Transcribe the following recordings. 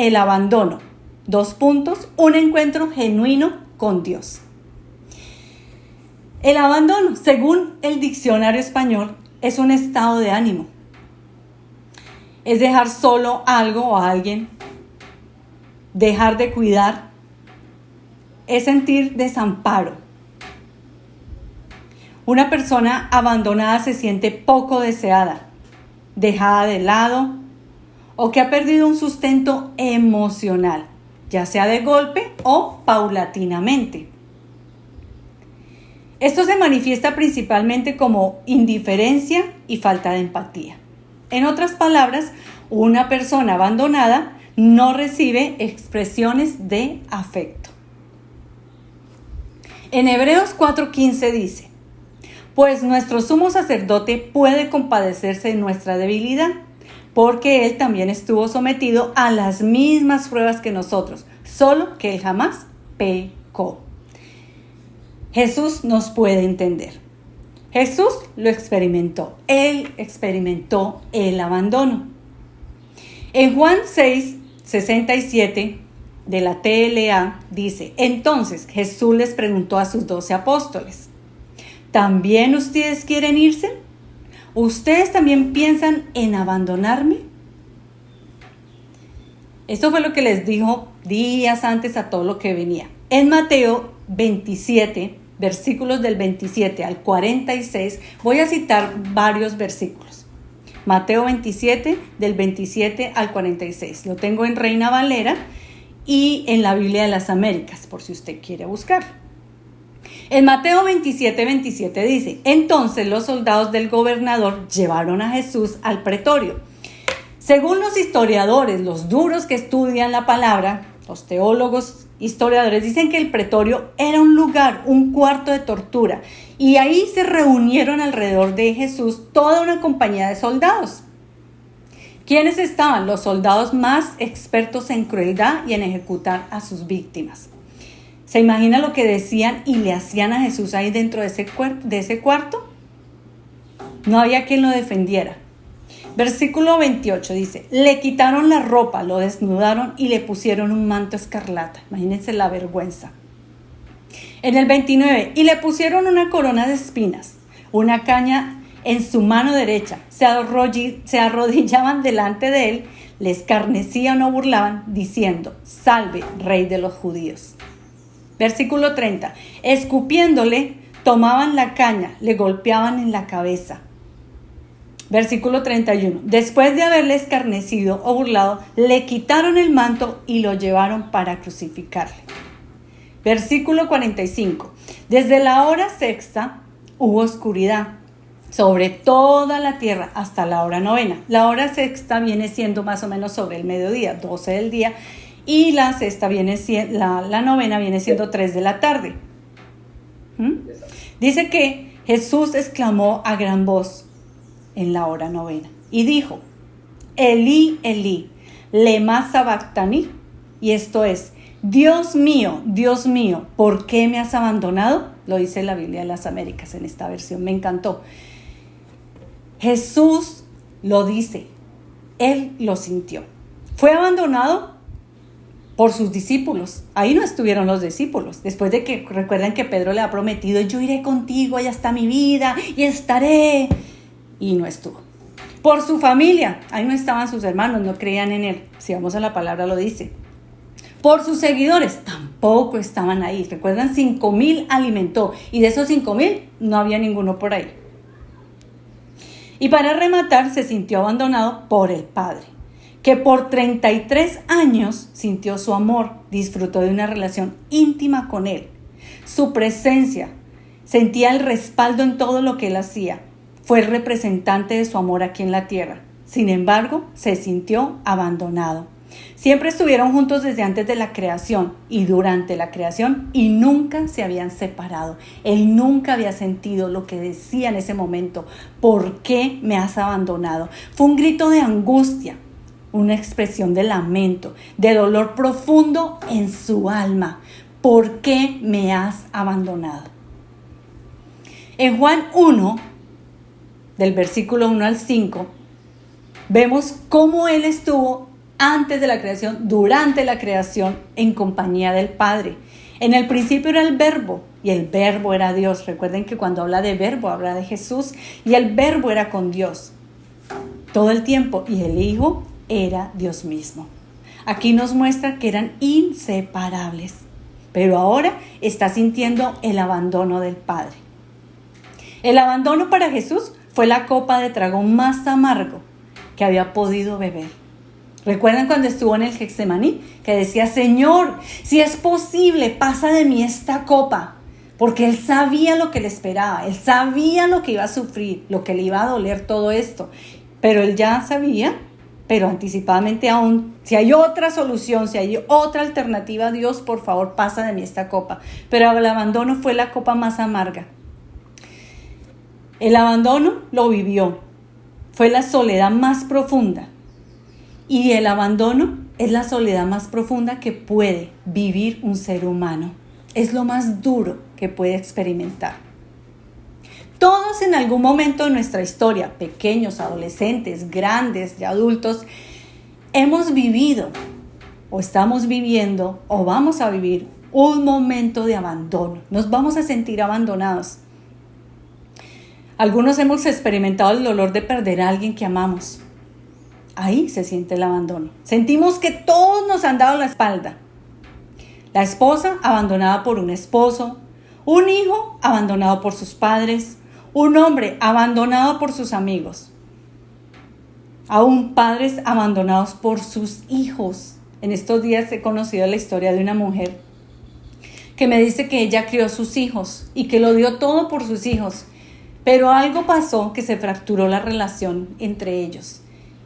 el abandono. Un encuentro genuino con Dios. El abandono, según el diccionario español, es un estado de ánimo. Es dejar solo algo o a alguien, dejar de cuidar, es sentir desamparo. Una persona abandonada se siente poco deseada, dejada de lado o que ha perdido un sustento emocional, ya sea de golpe o paulatinamente. Esto se manifiesta principalmente como indiferencia y falta de empatía. En otras palabras, una persona abandonada no recibe expresiones de afecto. En Hebreos 4:15 dice: pues nuestro sumo sacerdote puede compadecerse de nuestra debilidad, porque él también estuvo sometido a las mismas pruebas que nosotros, solo que él jamás pecó. Jesús nos puede entender. Jesús lo experimentó. Él experimentó el abandono. En Juan 6:67 de la TLA dice: entonces Jesús les preguntó a sus 12 apóstoles: ¿también ustedes quieren irse? ¿Ustedes también piensan en abandonarme? Esto fue lo que les dijo días antes a todo lo que venía. En Mateo 27, versículos del 27 al 46, voy a citar varios versículos. Mateo 27, del 27 al 46. Lo tengo en Reina Valera y en la Biblia de las Américas, por si usted quiere buscar. En Mateo 27:27 dice: entonces los soldados del gobernador llevaron a Jesús al pretorio. Según los historiadores, los duros que estudian la palabra, los teólogos historiadores dicen que el pretorio era un lugar, un cuarto de tortura, y ahí se reunieron alrededor de Jesús toda una compañía de soldados. ¿Quiénes estaban? Los soldados más expertos en crueldad y en ejecutar a sus víctimas. ¿Se imagina lo que decían y le hacían a Jesús ahí dentro de ese cuarto? No había quien lo defendiera. Versículo 28 dice: le quitaron la ropa, lo desnudaron y le pusieron un manto escarlata. Imagínense la vergüenza. En el 29, y le pusieron una corona de espinas, una caña en su mano derecha. Se arrodillaban delante de él, le escarnecían o burlaban, diciendo: salve, Rey de los judíos. Versículo 30. Escupiéndole, tomaban la caña, le golpeaban en la cabeza. Versículo 31. Después de haberle escarnecido o burlado, le quitaron el manto y lo llevaron para crucificarle. Versículo 45. Desde la hora sexta hubo oscuridad sobre toda la tierra hasta la hora novena. La hora sexta viene siendo más o menos sobre el mediodía, 12 del día. Y la sexta viene siendo, la novena viene siendo 3 de la tarde. Dice que Jesús exclamó a gran voz en la hora novena y dijo: Elí, Elí, lema sabactani. Y esto es: Dios mío, ¿por qué me has abandonado? Lo dice la Biblia de las Américas en esta versión, me encantó. Jesús lo dice, él lo sintió. Fue abandonado por sus discípulos. Ahí no estuvieron los discípulos. Después de que, recuerden que Pedro le ha prometido: yo iré contigo, allá está mi vida y estaré. Y no estuvo. Por su familia, ahí no estaban sus hermanos, no creían en él. Si vamos a la palabra lo dice. Por sus seguidores, tampoco estaban ahí. Recuerdan, 5,000 alimentó y de esos 5,000 no había ninguno por ahí. Y para rematar, se sintió abandonado por el Padre, que por 33 años sintió su amor, disfrutó de una relación íntima con él, su presencia, sentía el respaldo en todo lo que él hacía, fue el representante de su amor aquí en la tierra. Sin embargo, se sintió abandonado. Siempre estuvieron juntos desde antes de la creación y durante la creación, y nunca se habían separado. Él nunca había sentido lo que decía en ese momento: ¿por qué me has abandonado? Fue un grito de angustia, una expresión de lamento, de dolor profundo en su alma. ¿Por qué me has abandonado? En Juan 1, del versículo 1 al 5, vemos cómo él estuvo antes de la creación, durante la creación, en compañía del Padre. En el principio era el Verbo, y el Verbo era Dios. Recuerden que cuando habla de Verbo, habla de Jesús, y el Verbo era con Dios todo el tiempo, y el Hijo era Dios mismo. Aquí nos muestra que eran inseparables, pero ahora está sintiendo el abandono del Padre. El abandono para Jesús fue la copa de trago más amargo que había podido beber. ¿Recuerdan cuando estuvo en el Getsemaní? Que decía, Señor, si es posible, pasa de mí esta copa. Porque él sabía lo que le esperaba, él sabía lo que iba a sufrir, lo que le iba a doler todo esto. Pero él ya sabía, pero anticipadamente aún, si hay otra solución, si hay otra alternativa, Dios, por favor, pasa de mí esta copa. Pero el abandono fue la copa más amarga. El abandono lo vivió, fue la soledad más profunda. Y el abandono es la soledad más profunda que puede vivir un ser humano. Es lo más duro que puede experimentar. Todos en algún momento de nuestra historia, pequeños, adolescentes, grandes y adultos, hemos vivido o estamos viviendo o vamos a vivir un momento de abandono. Nos vamos a sentir abandonados. Algunos hemos experimentado el dolor de perder a alguien que amamos. Ahí se siente el abandono. Sentimos que todos nos han dado la espalda. La esposa abandonada por un esposo, un hijo abandonado por sus padres, un hombre abandonado por sus amigos, aún padres abandonados por sus hijos. En estos días he conocido la historia de una mujer que me dice que ella crió sus hijos y que lo dio todo por sus hijos, pero algo pasó que se fracturó la relación entre ellos.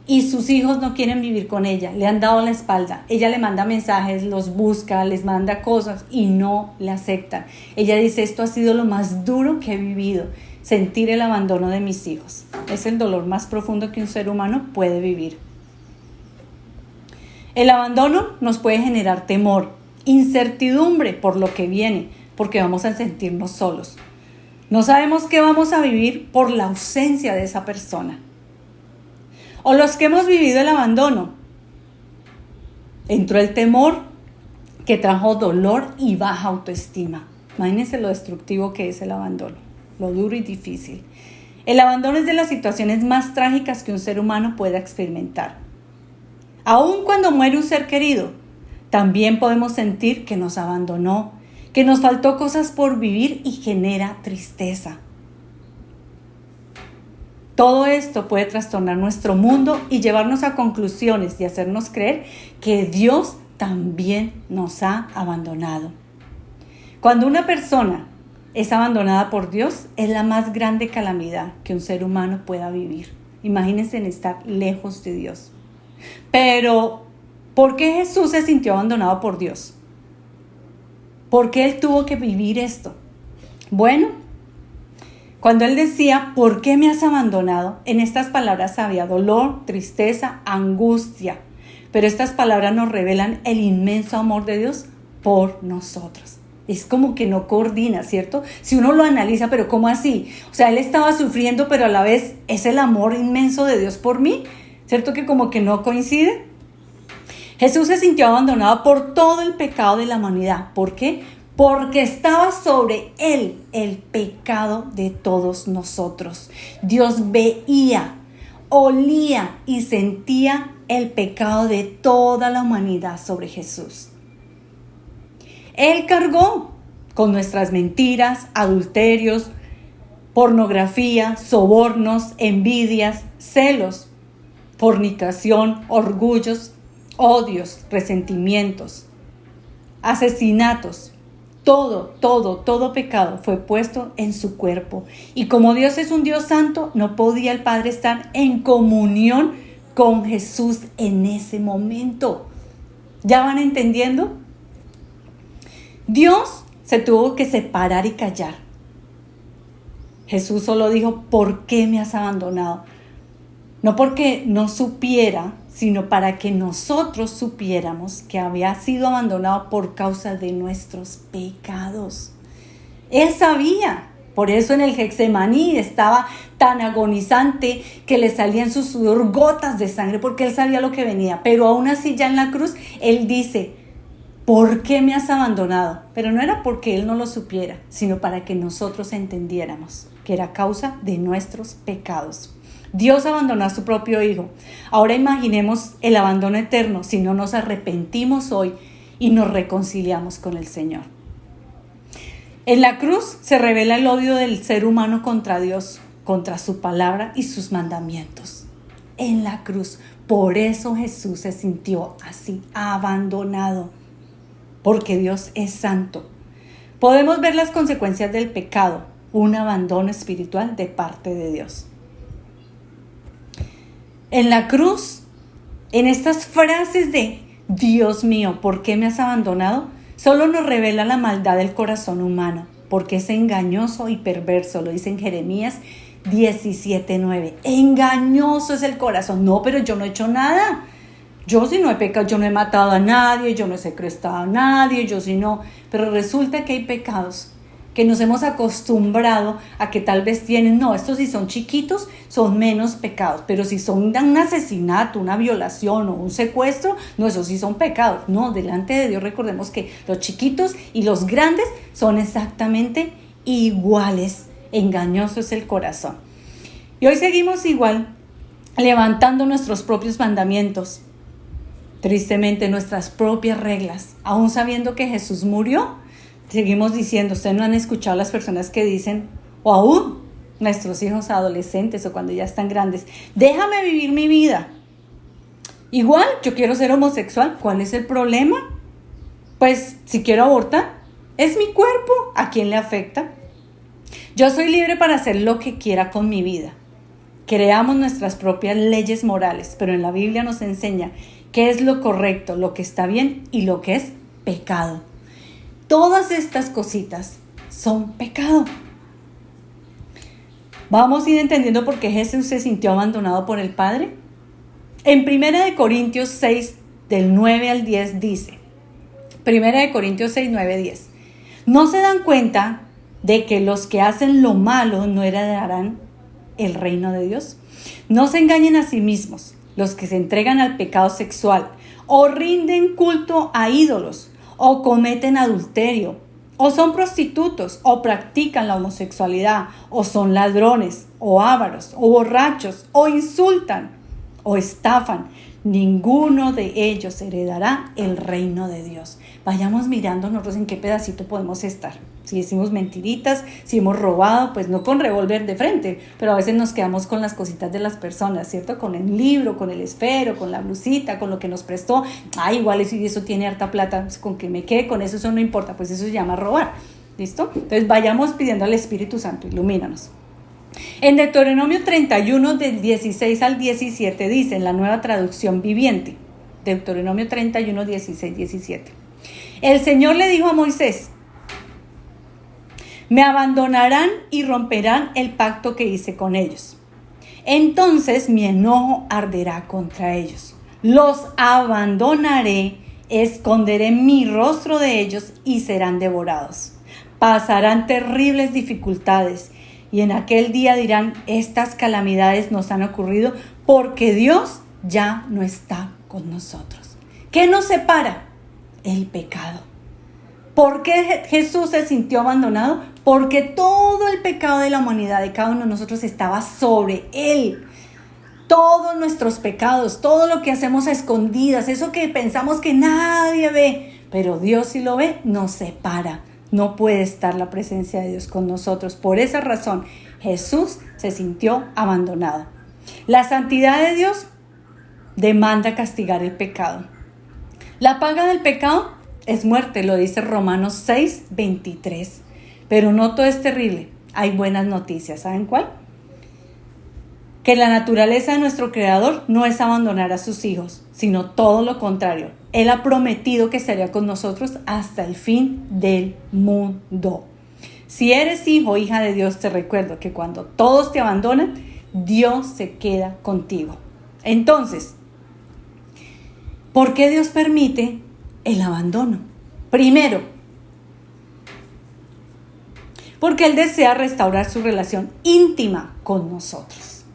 Y sus hijos no quieren vivir con ella, le han dado la espalda. Ella le manda mensajes, los busca, les manda cosas y no le aceptan. Ella dice, esto ha sido lo más duro que he vivido, sentir el abandono de mis hijos. Es el dolor más profundo que un ser humano puede vivir. El abandono nos puede generar temor, incertidumbre por lo que viene, porque vamos a sentirnos solos. No sabemos qué vamos a vivir por la ausencia de esa persona. O los que hemos vivido el abandono. Entró el temor que trajo dolor y baja autoestima. Imagínense lo destructivo que es el abandono, lo duro y difícil. El abandono es de las situaciones más trágicas que un ser humano pueda experimentar. Aun cuando muere un ser querido, también podemos sentir que nos abandonó, que nos faltó cosas por vivir y genera tristeza. Todo esto puede trastornar nuestro mundo y llevarnos a conclusiones y hacernos creer que Dios también nos ha abandonado. Cuando una persona es abandonada por Dios, es la más grande calamidad que un ser humano pueda vivir. Imagínense en estar lejos de Dios. Pero, ¿por qué Jesús se sintió abandonado por Dios? ¿Por qué Él tuvo que vivir esto? Bueno, cuando Él decía, ¿por qué me has abandonado? En estas palabras había dolor, tristeza, angustia. Pero estas palabras nos revelan el inmenso amor de Dios por nosotros. Es como que no coordina, ¿cierto? Si uno lo analiza, pero ¿cómo así? O sea, Él estaba sufriendo, pero a la vez es el amor inmenso de Dios por mí, ¿cierto? Que como que no coincide. Jesús se sintió abandonado por todo el pecado de la humanidad. ¿Por qué? Porque estaba sobre Él el pecado de todos nosotros. Dios veía, olía y sentía el pecado de toda la humanidad sobre Jesús. Él cargó con nuestras mentiras, adulterios, pornografía, sobornos, envidias, celos, fornicación, orgullos, odios, resentimientos, asesinatos. Todo pecado fue puesto en su cuerpo. Y como Dios es un Dios santo, no podía el Padre estar en comunión con Jesús en ese momento. ¿Ya van entendiendo? Dios se tuvo que separar y callar. Jesús solo dijo, ¿por qué me has abandonado? No porque no supiera, sino para que nosotros supiéramos que había sido abandonado por causa de nuestros pecados. Él sabía Por eso en el Getsemaní estaba tan agonizante que le salían sus sudor gotas de sangre, porque él sabía lo que venía. Pero aún así ya en la cruz, él dice, ¿por qué me has abandonado? Pero no era porque él no lo supiera, sino para que nosotros entendiéramos que era causa de nuestros pecados. Dios abandonó a su propio Hijo. Ahora imaginemos el abandono eterno si no nos arrepentimos hoy y nos reconciliamos con el Señor. En la cruz se revela el odio del ser humano contra Dios, contra su palabra y sus mandamientos. En la cruz. Por eso Jesús se sintió así, abandonado. Porque Dios es santo. Podemos ver las consecuencias del pecado, un abandono espiritual de parte de Dios. En la cruz, en estas frases de Dios mío, ¿por qué me has abandonado? Solo nos revela la maldad del corazón humano, porque es engañoso y perverso, lo dice en Jeremías 17:9. Engañoso es el corazón. No, pero yo no he hecho nada. Yo sí no he pecado, yo no he matado a nadie, yo no he secuestrado a nadie, yo sí no. Pero resulta que hay pecados que nos hemos acostumbrado a que tal vez tienen, no, estos si son chiquitos, son menos pecados, pero si son un asesinato, una violación o un secuestro, no, esos sí son pecados. No, delante de Dios recordemos que los chiquitos y los grandes son exactamente iguales. Engañoso es el corazón. Y hoy seguimos igual, levantando nuestros propios mandamientos, tristemente nuestras propias reglas, aún sabiendo que Jesús murió. Seguimos diciendo, ustedes no han escuchado las personas que dicen, o aún nuestros hijos adolescentes o cuando ya están grandes, déjame vivir mi vida. Igual, yo quiero ser homosexual, ¿cuál es el problema? Pues si quiero abortar, es mi cuerpo, ¿a quién le afecta? Yo soy libre para hacer lo que quiera con mi vida. Creamos nuestras propias leyes morales, pero en la Biblia nos enseña qué es lo correcto, lo que está bien y lo que es pecado. Todas estas cositas son pecado. Vamos a ir entendiendo por qué Jesús se sintió abandonado por el Padre. En 1 Corintios 6, del 9 al 10 dice, 1 Corintios 6, 9, 10. ¿No se dan cuenta de que los que hacen lo malo no heredarán el reino de Dios? No se engañen a sí mismos. Los que se entregan al pecado sexual o rinden culto a ídolos o cometen adulterio o son prostitutos o practican la homosexualidad o son ladrones o ávaros o borrachos o insultan o estafan, ninguno de ellos heredará el reino de Dios. Vayamos mirando nosotros en qué pedacito podemos estar. Si decimos mentiritas, si hemos robado, pues no con revólver de frente, pero a veces nos quedamos con las cositas de las personas, ¿cierto? Con el libro, con el esfero, con la blusita, con lo que nos prestó. Igual eso tiene harta plata, pues con que me quede con eso no importa, pues eso se llama robar. ¿Listo? Entonces vayamos pidiendo al Espíritu Santo, ilumínanos. En Deuteronomio 31, del 16 al 17, dice en la Nueva Traducción Viviente, Deuteronomio 31, 16, 17. El Señor le dijo a Moisés, me abandonarán y romperán el pacto que hice con ellos. Entonces mi enojo arderá contra ellos. Los abandonaré, esconderé mi rostro de ellos y serán devorados. Pasarán terribles dificultades y en aquel día dirán, estas calamidades nos han ocurrido porque Dios ya no está con nosotros. ¿Qué nos separa? El pecado. ¿Por qué Jesús se sintió abandonado? Porque todo el pecado de la humanidad, de cada uno de nosotros, estaba sobre Él. Todos nuestros pecados, todo lo que hacemos a escondidas, eso que pensamos que nadie ve, pero Dios sí lo ve, nos separa. No puede estar la presencia de Dios con nosotros. Por esa razón, Jesús se sintió abandonado. La santidad de Dios demanda castigar el pecado. La paga del pecado es muerte, lo dice Romanos 6, 23. Pero no todo es terrible. Hay buenas noticias. ¿Saben cuál? Que la naturaleza de nuestro Creador no es abandonar a sus hijos, sino todo lo contrario. Él ha prometido que estaría con nosotros hasta el fin del mundo. Si eres hijo o hija de Dios, te recuerdo que cuando todos te abandonan, Dios se queda contigo. Entonces, ¿por qué Dios permite el abandono? Primero, porque Él desea restaurar su relación íntima con nosotros.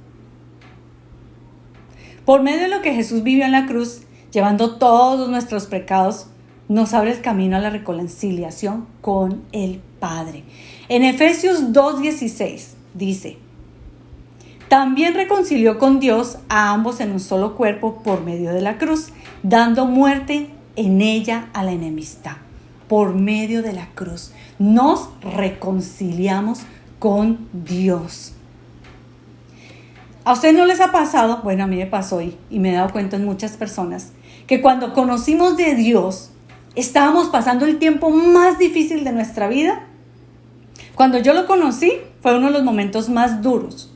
Por medio de lo que Jesús vivió en la cruz, llevando todos nuestros pecados, nos abre el camino a la reconciliación con el Padre. En Efesios 2:16 dice: también reconcilió con Dios a ambos en un solo cuerpo por medio de la cruz, dando muerte en ella a la enemistad. Por medio de la cruz nos reconciliamos con Dios. ¿A usted no les ha pasado? Bueno, a mí me pasó y me he dado cuenta en muchas personas que cuando conocimos de Dios, estábamos pasando el tiempo más difícil de nuestra vida. Cuando yo lo conocí, fue uno de los momentos más duros,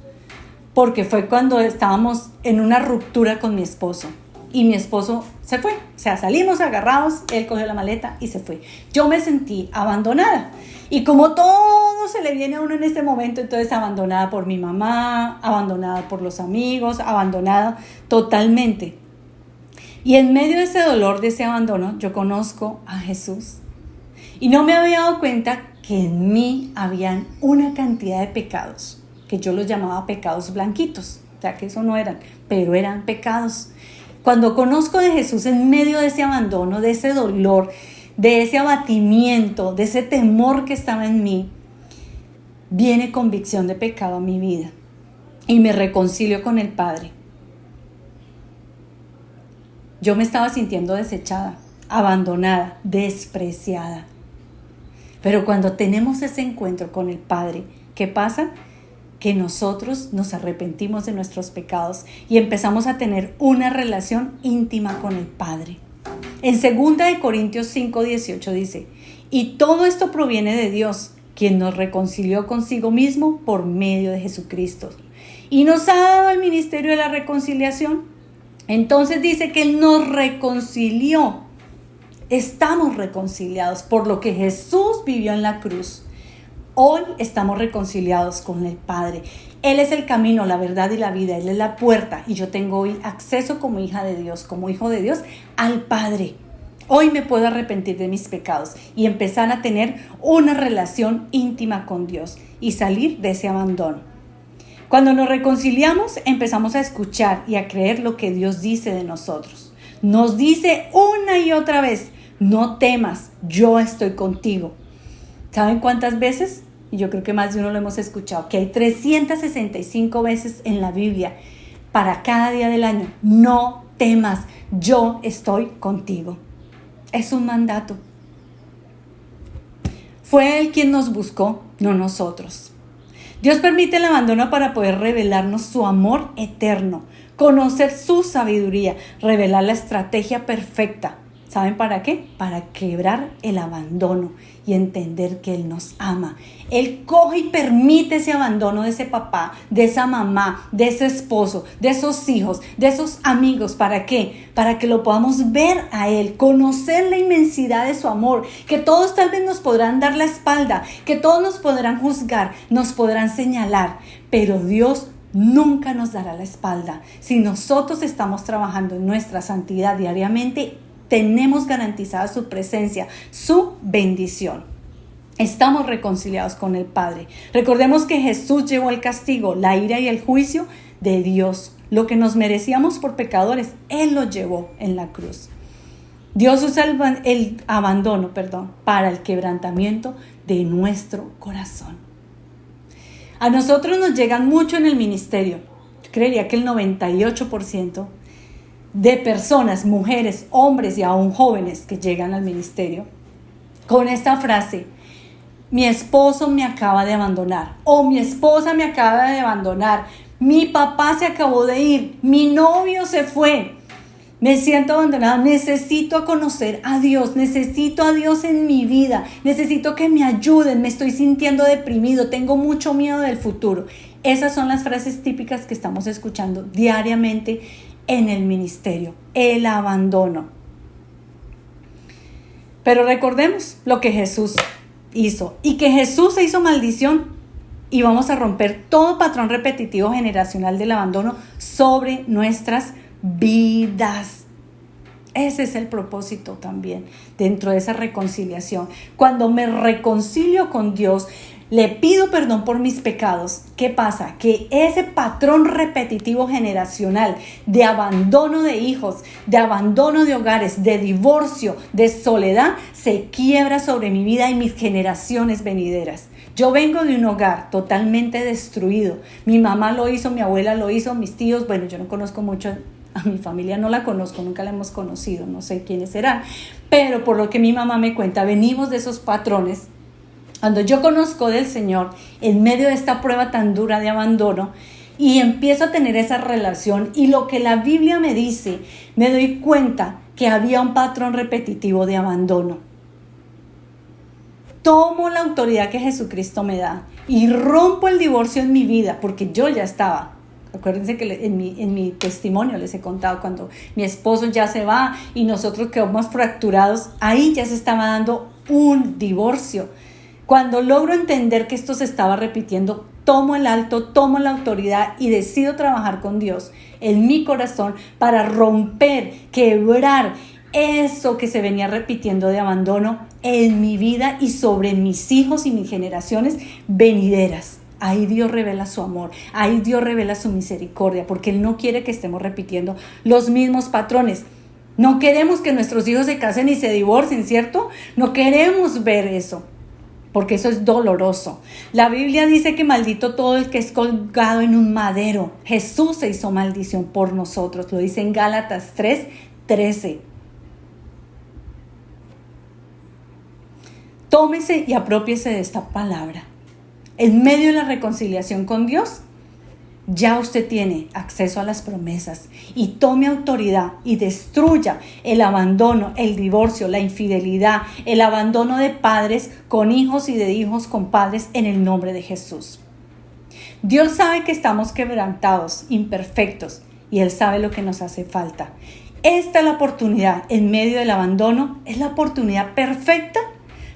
porque fue cuando estábamos en una ruptura con mi esposo y mi esposo se fue. O sea, salimos agarrados, él cogió la maleta y se fue. Yo me sentí abandonada. Y como todo se le viene a uno en este momento, entonces abandonada por mi mamá, abandonada por los amigos, abandonada totalmente. Y en medio de ese dolor, de ese abandono, yo conozco a Jesús. Y no me había dado cuenta que en mí habían una cantidad de pecados, que yo los llamaba pecados blanquitos. O sea, que eso no eran, pero eran pecados. Cuando conozco de Jesús en medio de ese abandono, de ese dolor, de ese abatimiento, de ese temor que estaba en mí, viene convicción de pecado a mi vida y me reconcilio con el Padre. Yo me estaba sintiendo desechada, abandonada, despreciada. Pero cuando tenemos ese encuentro con el Padre, ¿qué pasa? Que nosotros nos arrepentimos de nuestros pecados y empezamos a tener una relación íntima con el Padre. En 2 Corintios 5:18 dice: y todo esto proviene de Dios, quien nos reconcilió consigo mismo por medio de Jesucristo y nos ha dado el ministerio de la reconciliación. Entonces dice que Él nos reconcilió. Estamos reconciliados por lo que Jesús vivió en la cruz. Hoy estamos reconciliados con el Padre. Él es el camino, la verdad y la vida. Él es la puerta y yo tengo hoy acceso como hija de Dios, como hijo de Dios, al Padre. Hoy me puedo arrepentir de mis pecados y empezar a tener una relación íntima con Dios y salir de ese abandono. Cuando nos reconciliamos, empezamos a escuchar y a creer lo que Dios dice de nosotros. Nos dice una y otra vez: no temas, yo estoy contigo. ¿Saben cuántas veces? Y yo creo que más de uno lo hemos escuchado, que hay 365 veces en la Biblia para cada día del año. No temas, yo estoy contigo. Es un mandato. Fue Él quien nos buscó, no nosotros. Dios permite el abandono para poder revelarnos su amor eterno, conocer su sabiduría, revelar la estrategia perfecta. ¿Saben para qué? Para quebrar el abandono y entender que Él nos ama. Él coge y permite ese abandono de ese papá, de esa mamá, de ese esposo, de esos hijos, de esos amigos. ¿Para qué? Para que lo podamos ver a Él, conocer la inmensidad de su amor, que todos tal vez nos podrán dar la espalda, que todos nos podrán juzgar, nos podrán señalar, pero Dios nunca nos dará la espalda. Si nosotros estamos trabajando en nuestra santidad diariamente, tenemos garantizada su presencia, su bendición. Estamos reconciliados con el Padre. Recordemos que Jesús llevó el castigo, la ira y el juicio de Dios. Lo que nos merecíamos por pecadores, Él lo llevó en la cruz. Dios usa el abandono, para el quebrantamiento de nuestro corazón. A nosotros nos llegan mucho en el ministerio. Yo creería que el 98% de personas, mujeres, hombres y aún jóvenes que llegan al ministerio con esta frase: mi esposo me acaba de abandonar, o mi esposa me acaba de abandonar, mi papá se acabó de ir, mi novio se fue, me siento abandonada, necesito conocer a Dios, necesito a Dios en mi vida, necesito que me ayuden, me estoy sintiendo deprimido, tengo mucho miedo del futuro. Esas son las frases típicas que estamos escuchando diariamente en el ministerio, el abandono. Pero recordemos lo que Jesús hizo, y que Jesús se hizo maldición, y vamos a romper todo patrón repetitivo generacional del abandono sobre nuestras vidas. Ese es el propósito también dentro de esa reconciliación. Cuando me reconcilio con Dios, le pido perdón por mis pecados. ¿Qué pasa? Que ese patrón repetitivo generacional de abandono de hijos, de abandono de hogares, de divorcio, de soledad, se quiebra sobre mi vida y mis generaciones venideras. Yo vengo de un hogar totalmente destruido. Mi mamá lo hizo, mi abuela lo hizo, mis tíos, bueno, yo no conozco mucho, a mi familia no la conozco, nunca la hemos conocido, no sé quiénes serán, pero por lo que mi mamá me cuenta, venimos de esos patrones. Cuando yo conozco del Señor, en medio de esta prueba tan dura de abandono, y empiezo a tener esa relación, y lo que la Biblia me dice, me doy cuenta que había un patrón repetitivo de abandono. Tomo la autoridad que Jesucristo me da y rompo el divorcio en mi vida, porque yo ya estaba. Acuérdense que en mi testimonio les he contado cuando mi esposo ya se va y nosotros quedamos fracturados, ahí ya se estaba dando un divorcio. Cuando logro entender que esto se estaba repitiendo, tomo el alto, tomo la autoridad y decido trabajar con Dios en mi corazón para romper, quebrar eso que se venía repitiendo de abandono en mi vida y sobre mis hijos y mis generaciones venideras. Ahí Dios revela su amor, ahí Dios revela su misericordia, porque Él no quiere que estemos repitiendo los mismos patrones. No queremos que nuestros hijos se casen y se divorcien, ¿cierto? No queremos ver eso, porque eso es doloroso. La Biblia dice que maldito todo el que es colgado en un madero. Jesús se hizo maldición por nosotros, lo dice en Gálatas 3:13. Tómese y apropiese de esta palabra. En medio de la reconciliación con Dios, ya usted tiene acceso a las promesas y tome autoridad y destruya el abandono, el divorcio, la infidelidad, el abandono de padres con hijos y de hijos con padres en el nombre de Jesús. Dios sabe que estamos quebrantados, imperfectos, y Él sabe lo que nos hace falta. Esta es la oportunidad en medio del abandono, es la oportunidad perfecta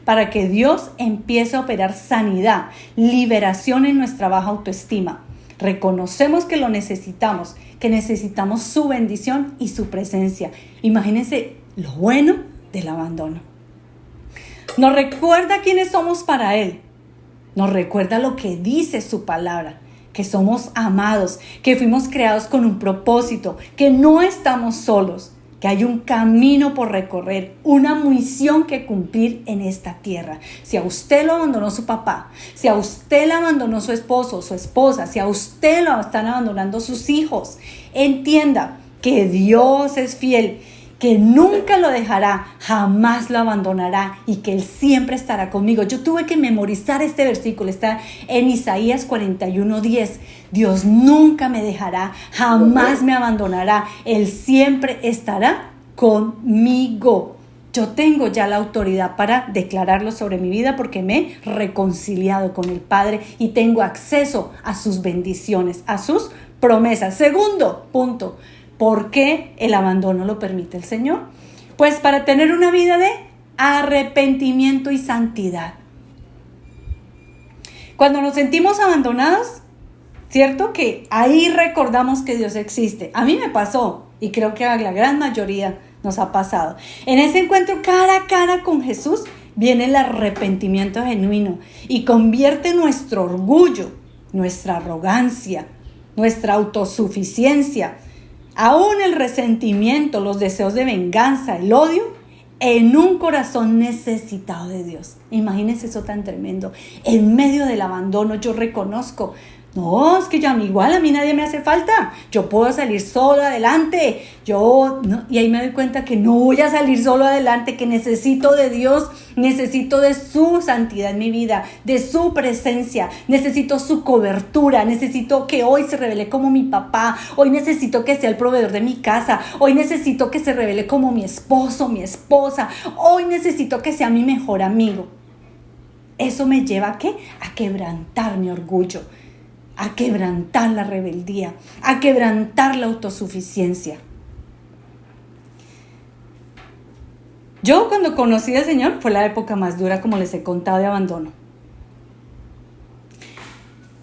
para que Dios empiece a operar sanidad, liberación en nuestra baja autoestima. Reconocemos que lo necesitamos, que necesitamos su bendición y su presencia. Imagínense lo bueno del abandono. Nos recuerda quiénes somos para Él. Nos recuerda lo que dice su palabra, que somos amados, que fuimos creados con un propósito, que no estamos solos, que hay un camino por recorrer, una misión que cumplir en esta tierra. Si a usted lo abandonó su papá, si a usted le abandonó su esposo, su esposa, si a usted lo están abandonando sus hijos, entienda que Dios es fiel, que nunca lo dejará, jamás lo abandonará y que Él siempre estará conmigo. Yo tuve que memorizar este versículo, está en Isaías 41:10. Dios nunca me dejará, jamás me abandonará, Él siempre estará conmigo. Yo tengo ya la autoridad para declararlo sobre mi vida porque me he reconciliado con el Padre y tengo acceso a sus bendiciones, a sus promesas. Segundo punto. ¿Por qué el abandono lo permite el Señor? Pues para tener una vida de arrepentimiento y santidad. Cuando nos sentimos abandonados, ¿cierto? Que ahí recordamos que Dios existe. A mí me pasó y creo que a la gran mayoría nos ha pasado. En ese encuentro cara a cara con Jesús viene el arrepentimiento genuino y convierte nuestro orgullo, nuestra arrogancia, nuestra autosuficiencia, aún el resentimiento, los deseos de venganza, el odio, en un corazón necesitado de Dios. Imagínense eso tan tremendo. En medio del abandono yo reconozco, no, es que yo igual a mí nadie me hace falta. Yo puedo salir solo adelante. Y ahí me doy cuenta que no voy a salir solo adelante, que necesito de Dios, necesito de su santidad en mi vida, de su presencia, necesito su cobertura, necesito que hoy se revele como mi papá, hoy necesito que sea el proveedor de mi casa, hoy necesito que se revele como mi esposo, mi esposa, hoy necesito que sea mi mejor amigo. Eso me lleva ¿a qué? A quebrantar mi orgullo, a quebrantar la rebeldía, a quebrantar la autosuficiencia. Yo cuando conocí al Señor fue la época más dura, como les he contado, de abandono.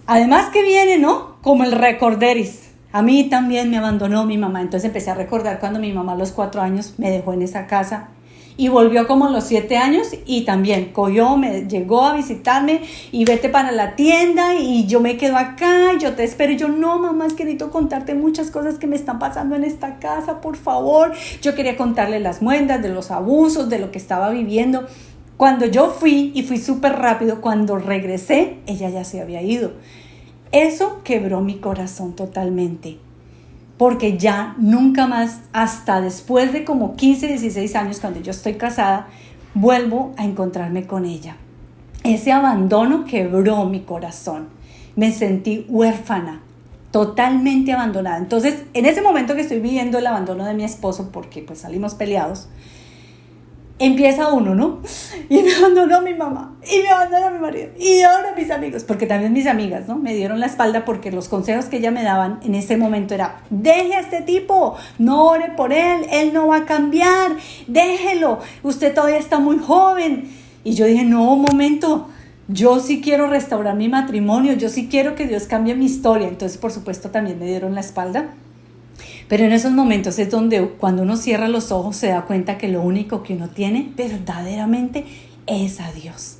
Además que viene, ¿no? Como el recorderis. A mí también me abandonó mi mamá. Entonces empecé a recordar cuando mi mamá a los 4 años me dejó en esa casa Y volvió como a los 7 años y también me llegó a visitarme y vete para la tienda y yo me quedo acá y yo te espero. Y yo, no, mamá, es que necesito contarte muchas cosas que me están pasando en esta casa, por favor. Yo quería contarle las muestras de los abusos, de lo que estaba viviendo. Cuando yo fui súper rápido, cuando regresé, ella ya se había ido. Eso quebró mi corazón totalmente. Porque ya nunca más, hasta después de como 15, 16 años, cuando yo estoy casada, vuelvo a encontrarme con ella. Ese abandono quebró mi corazón. Me sentí huérfana, totalmente abandonada. Entonces, en ese momento que estoy viviendo el abandono de mi esposo, porque pues salimos peleados, empieza uno, ¿no? Y me abandonó mi mamá, y me abandonó mi marido, y ahora mis amigos, porque también mis amigas, ¿no? Me dieron la espalda porque los consejos que ella me daban en ese momento era, deje a este tipo, no ore por él no va a cambiar, déjelo, usted todavía está muy joven. Y yo dije, no, un momento, yo sí quiero restaurar mi matrimonio, yo sí quiero que Dios cambie mi historia. Entonces, por supuesto, también me dieron la espalda. Pero en esos momentos es donde cuando uno cierra los ojos se da cuenta que lo único que uno tiene verdaderamente es a Dios.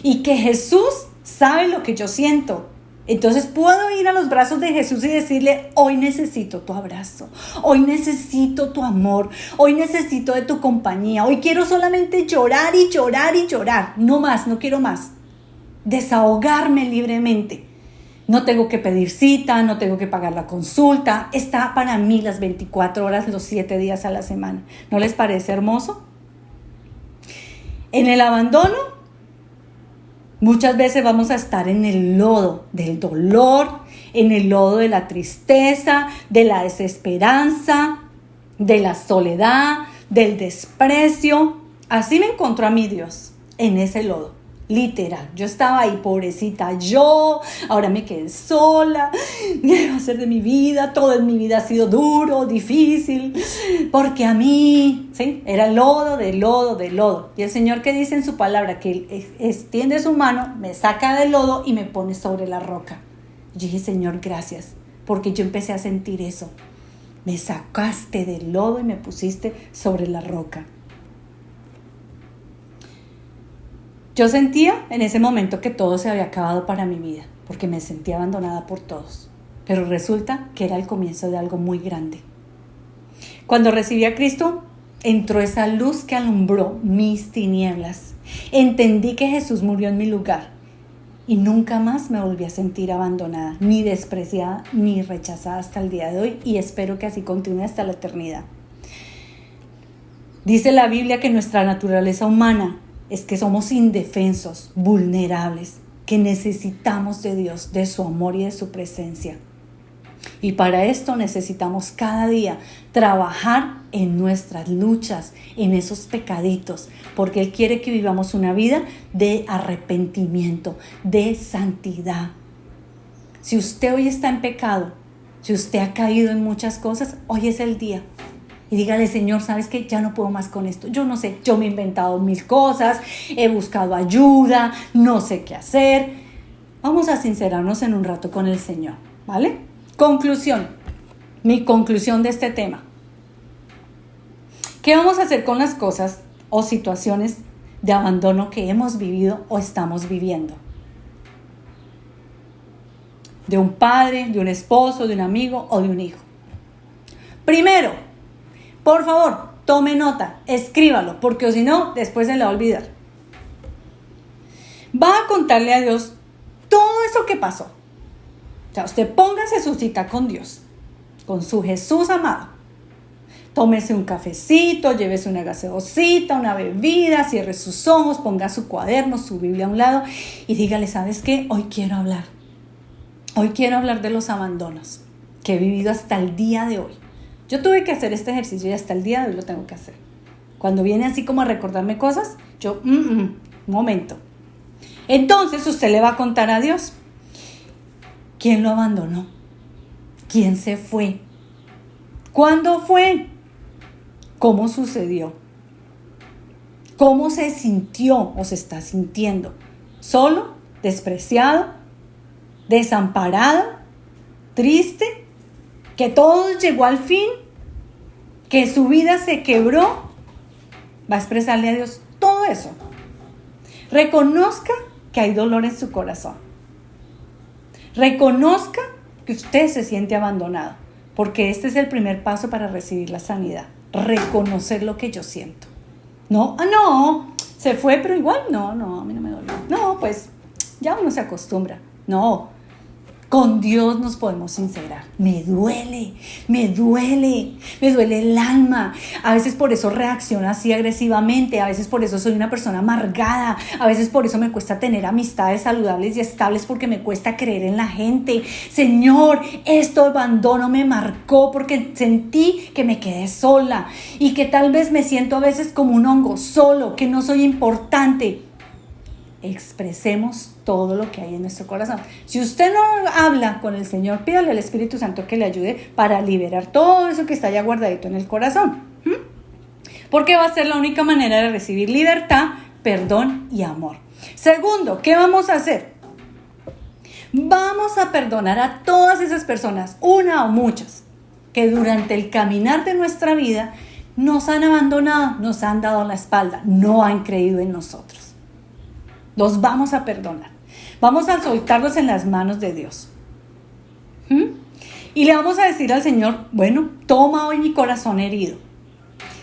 Y que Jesús sabe lo que yo siento. Entonces puedo ir a los brazos de Jesús y decirle, hoy necesito tu abrazo, hoy necesito tu amor, hoy necesito de tu compañía, hoy quiero solamente llorar y llorar y llorar. No más, no quiero más. Desahogarme libremente. No tengo que pedir cita, no tengo que pagar la consulta. Está para mí las 24 horas, los 7 días a la semana. ¿No les parece hermoso? En el abandono, muchas veces vamos a estar en el lodo del dolor, en el lodo de la tristeza, de la desesperanza, de la soledad, del desprecio. Así me encontró a mí Dios, en ese lodo. Literal, yo estaba ahí, pobrecita yo, ahora me quedé sola, ¿qué va a hacer de mi vida? Todo en mi vida ha sido duro, difícil, porque a mí, ¿sí? Era lodo, de lodo, de lodo. Y el Señor, que dice en su palabra, que Él extiende su mano, me saca del lodo y me pone sobre la roca. Yo dije, Señor, gracias, porque yo empecé a sentir eso. Me sacaste del lodo y me pusiste sobre la roca. Yo sentía en ese momento que todo se había acabado para mi vida, porque me sentía abandonada por todos. Pero resulta que era el comienzo de algo muy grande. Cuando recibí a Cristo, entró esa luz que alumbró mis tinieblas. Entendí que Jesús murió en mi lugar y nunca más me volví a sentir abandonada, ni despreciada, ni rechazada hasta el día de hoy, y espero que así continúe hasta la eternidad. Dice la Biblia que nuestra naturaleza humana es que somos indefensos, vulnerables, que necesitamos de Dios, de su amor y de su presencia. Y para esto necesitamos cada día trabajar en nuestras luchas, en esos pecaditos, porque Él quiere que vivamos una vida de arrepentimiento, de santidad. Si usted hoy está en pecado, si usted ha caído en muchas cosas, hoy es el día. Y dígale, Señor, ¿sabes qué? Ya no puedo más con esto. Yo no sé, yo me he inventado 1000 cosas, he buscado ayuda, no sé qué hacer. Vamos a sincerarnos en un rato con el Señor, ¿vale? Conclusión, mi conclusión de este tema. ¿Qué vamos a hacer con las cosas o situaciones de abandono que hemos vivido o estamos viviendo? De un padre, de un esposo, de un amigo o de un hijo. Primero, por favor, tome nota, escríbalo, porque si no, después se le va a olvidar. Va a contarle a Dios todo eso que pasó. O sea, usted póngase su cita con Dios, con su Jesús amado. Tómese un cafecito, llévese una gaseosita, una bebida, cierre sus ojos, ponga su cuaderno, su Biblia a un lado y dígale, ¿sabes qué? Hoy quiero hablar. Hoy quiero hablar de los abandonos que he vivido hasta el día de hoy. Yo tuve que hacer este ejercicio y hasta el día de hoy lo tengo que hacer. Cuando viene así como a recordarme cosas, yo, un momento. Entonces usted le va a contar a Dios. ¿Quién lo abandonó? ¿Quién se fue? ¿Cuándo fue? ¿Cómo sucedió? ¿Cómo se sintió o se está sintiendo? ¿Solo? ¿Despreciado? ¿Desamparado? ¿Triste? ¿Que todo llegó al fin? ¿Que su vida se quebró? Va a expresarle a Dios todo eso. Reconozca que hay dolor en su corazón. Reconozca que usted se siente abandonado, porque este es el primer paso para recibir la sanidad. Reconocer lo que yo siento. No, se fue, pero igual, no, a mí no me dolió. No, pues ya uno se acostumbra. No, con Dios nos podemos sincerar. Me duele el alma. A veces por eso reacciono así agresivamente, a veces por eso soy una persona amargada, a veces por eso me cuesta tener amistades saludables y estables, porque me cuesta creer en la gente. Señor, esto de abandono me marcó porque sentí que me quedé sola y que tal vez me siento a veces como un hongo solo, que no soy importante. Expresemos todo lo que hay en nuestro corazón. Si usted no habla con el Señor, pídale al Espíritu Santo que le ayude para liberar todo eso que está ya guardadito en el corazón. Porque va a ser la única manera de recibir libertad, perdón y amor. Segundo, ¿qué vamos a hacer? Vamos a perdonar a todas esas personas, una o muchas, que durante el caminar de nuestra vida nos han abandonado, nos han dado la espalda, no han creído en nosotros. Los vamos a perdonar. Vamos a soltarlos en las manos de Dios. Y le vamos a decir al Señor, bueno, toma hoy mi corazón herido.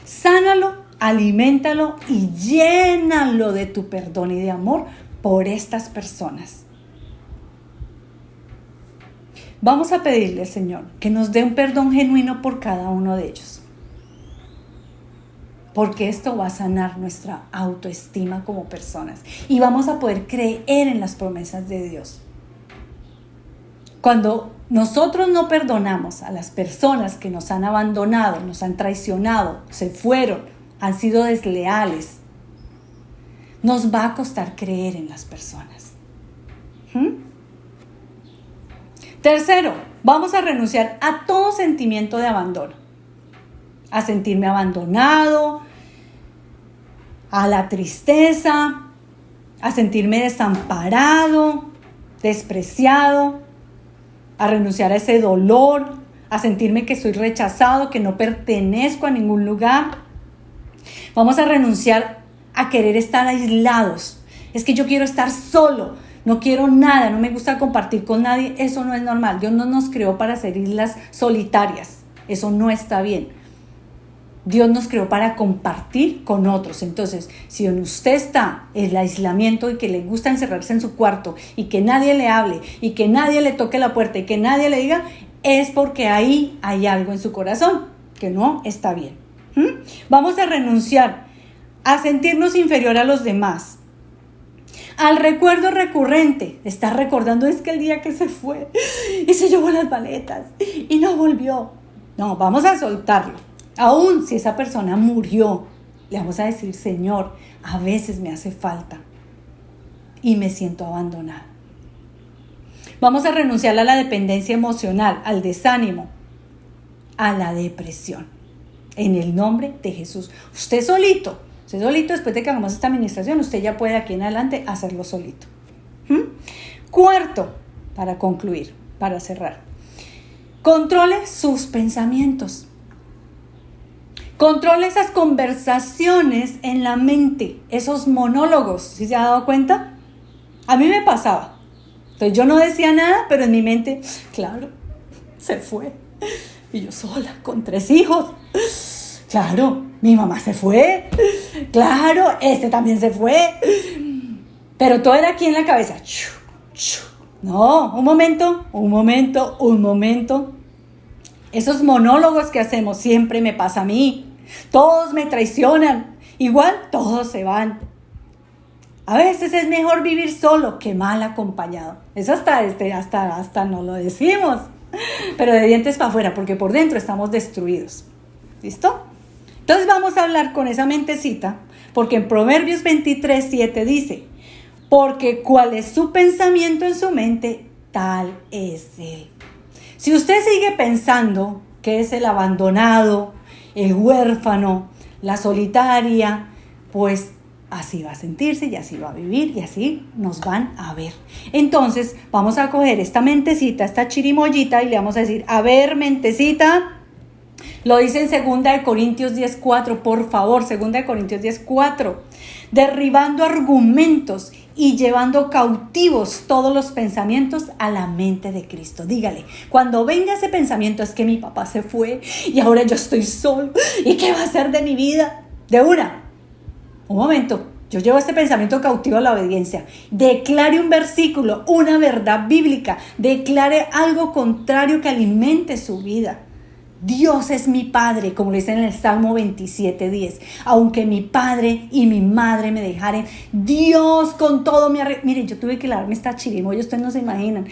Sánalo, aliméntalo y llénalo de tu perdón y de amor por estas personas. Vamos a pedirle al Señor que nos dé un perdón genuino por cada uno de ellos. Porque esto va a sanar nuestra autoestima como personas y vamos a poder creer en las promesas de Dios. Cuando nosotros no perdonamos a las personas que nos han abandonado, nos han traicionado, se fueron, han sido desleales, nos va a costar creer en las personas. Tercero, vamos a renunciar a todo sentimiento de abandono. A sentirme abandonado, a la tristeza, a sentirme desamparado, despreciado, a renunciar a ese dolor, a sentirme que soy rechazado, que no pertenezco a ningún lugar. Vamos a renunciar a querer estar aislados. Es que yo quiero estar solo, no quiero nada, no me gusta compartir con nadie. Eso no es normal. Dios no nos creó para ser islas solitarias. Eso no está bien. Dios nos creó para compartir con otros. Entonces, si en usted está el aislamiento y que le gusta encerrarse en su cuarto y que nadie le hable y que nadie le toque la puerta y que nadie le diga, es porque ahí hay algo en su corazón que no está bien. Vamos a renunciar a sentirnos inferior a los demás. Al recuerdo recurrente, estar recordando es que el día que se fue y se llevó las maletas y no volvió. No, vamos a soltarlo. Aún si esa persona murió, le vamos a decir, Señor, a veces me hace falta y me siento abandonada. Vamos a renunciar a la dependencia emocional, al desánimo, a la depresión. En el nombre de Jesús. Usted solito, después de que hagamos esta administración, usted ya puede aquí en adelante hacerlo solito. Cuarto, para concluir, para cerrar. Controle sus pensamientos. Controle esas conversaciones en la mente, esos monólogos. ¿Sí se ha dado cuenta? A mí me pasaba. Entonces yo no decía nada, pero en mi mente, claro, se fue. Y yo sola, con 3 hijos. Claro, mi mamá se fue. Claro, este también se fue. Pero todo era aquí en la cabeza. No, un momento. Esos monólogos que hacemos siempre me pasa a mí. Todos me traicionan. Igual todos se van. A veces es mejor vivir solo que mal acompañado. Eso hasta no lo decimos. Pero de dientes para afuera, porque por dentro estamos destruidos. ¿Listo? Entonces vamos a hablar con esa mentecita, porque en Proverbios 23:7 dice, porque cuál es su pensamiento en su mente, tal es él. Si usted sigue pensando que es el abandonado, el huérfano, la solitaria, pues así va a sentirse y así va a vivir y así nos van a ver. Entonces vamos a coger esta mentecita, esta chirimoyita y le vamos a decir, a ver, mentecita, Lo dice en 2 Corintios 10:4, por favor, 2 Corintios 10:4. Derribando argumentos y llevando cautivos todos los pensamientos a la mente de Cristo. Dígale, cuando venga ese pensamiento, es que mi papá se fue y ahora yo estoy solo, ¿y qué va a hacer de mi vida? Un momento, yo llevo este pensamiento cautivo a la obediencia. Declare un versículo, una verdad bíblica, declare algo contrario que alimente su vida. Dios es mi Padre, como lo dice en el Salmo 27:10. Aunque mi padre y mi madre me dejaren, Dios con todo me arregla. Miren, yo tuve que lavarme esta chirimoya, ustedes no se imaginan.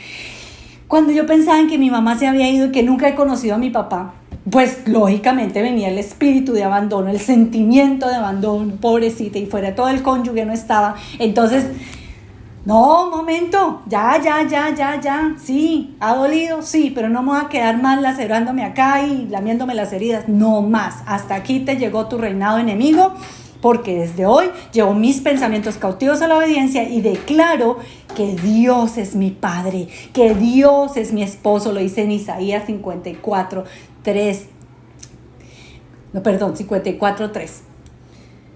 Cuando yo pensaba en que mi mamá se había ido y que nunca he conocido a mi papá, pues lógicamente venía el espíritu de abandono, el sentimiento de abandono, pobrecita, y fuera todo el cónyuge no estaba. Entonces, no, un momento, ya, sí, ha dolido, sí, pero no me voy a quedar más lacerándome acá y lamiéndome las heridas, no más, hasta aquí te llegó tu reinado enemigo, porque desde hoy llevo mis pensamientos cautivos a la obediencia y declaro que Dios es mi Padre, que Dios es mi esposo, lo dice en Isaías 54:3,